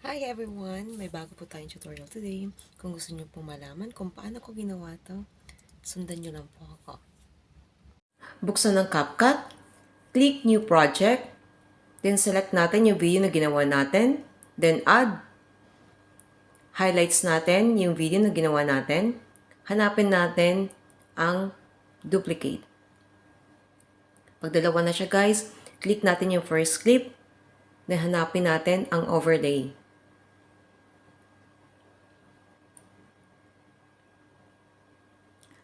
Hi everyone! May bago po tayong tutorial today. Kung gusto niyo pong malaman kung paano ko ginawa to, sundan niyo lang po ako. Buksan ng CapCut, click New Project, then select natin yung video na ginawa natin, then add. Highlights natin yung video na ginawa natin. Hanapin natin ang duplicate. Pag dalawa na siya guys, click natin yung first clip, then hanapin natin ang overlay.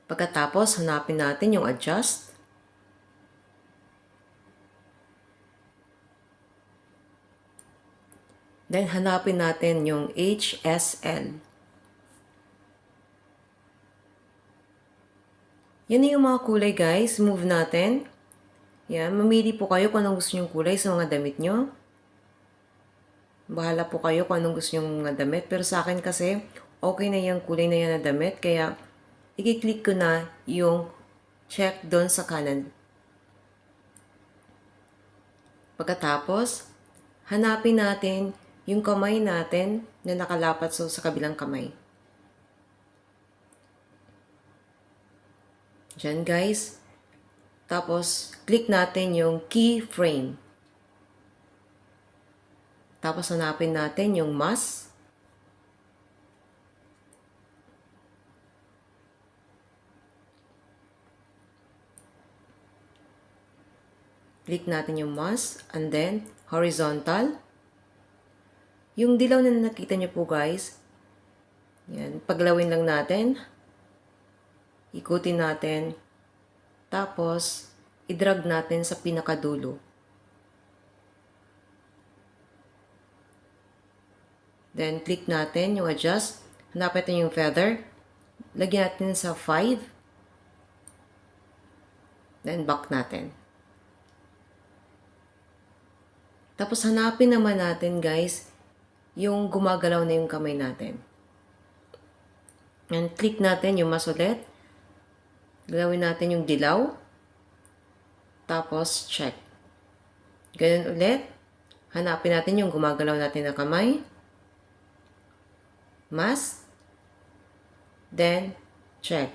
Pagkatapos, hanapin natin yung adjust. Then, hanapin natin yung HSL. Yan yung mga kulay guys. Move natin. Yan. Mamili po kayo kung anong gusto nyong kulay sa mga damit nyo. Bahala po kayo kung anong gusto nyong mga damit. Pero sa akin kasi, okay na yung kulay na yan na damit. Kaya, i-click ko na yung check doon sa kanan. Pagkatapos, hanapin natin yung kamay natin na nakalapat sa kabilang kamay. Diyan guys. Tapos, click natin yung keyframe. Tapos, hanapin natin yung mask. Click natin yung mask. And then, horizontal. Yung dilaw na nakita nyo po guys. Yan. Paglawin lang natin. Ikutin natin. Tapos, i-drag natin sa pinakadulo. Then, click natin yung adjust. Hanapin natin yung feather. Lagyan natin sa 5. Then, back natin. Tapos, hanapin naman natin guys, yung gumagalaw na yung kamay natin. And, click natin yung mas ulit. Gawin natin yung dilaw. Tapos, check. Ganun ulit. Hanapin natin yung gumagalaw natin na kamay. Mask. Then, check.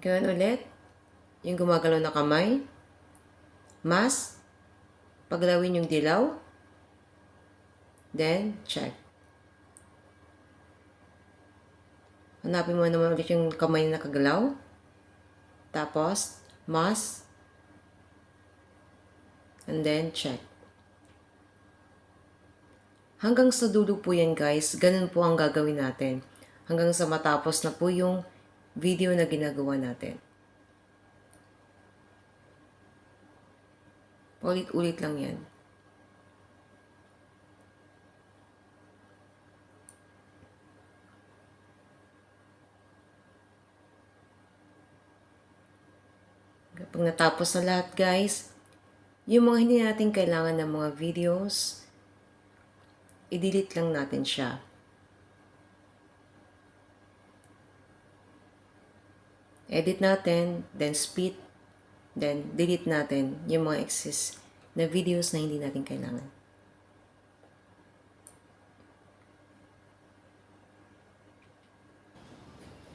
Ganun ulit. Yung gumagalaw na kamay. Mask. Paglawin yung dilaw. Then, check. Hanapin mo naman ulit yung kamay na nakagalaw. Tapos, mask. And then, check. Hanggang sa dulo po yan guys, ganun po ang gagawin natin. Hanggang sa matapos na po yung video na ginagawa natin. Ulit-ulit lang yan. Pag natapos na lahat guys, yung mga hindi natin kailangan ng mga videos, i-delete lang natin siya. Edit natin, then split, then delete natin yung mga excess na videos na hindi natin kailangan.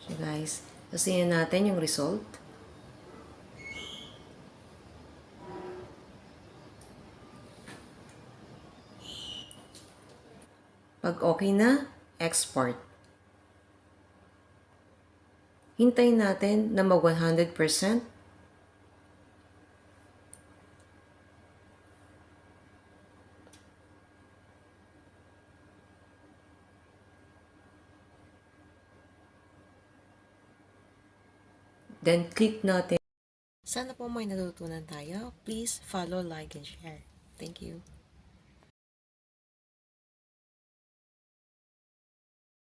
So guys, tingnan natin yung result. Pag okay na, export. Hintayin natin na mag 100%. Then click natin. Sana po may natutunan tayo. Please follow, like, and share. Thank you.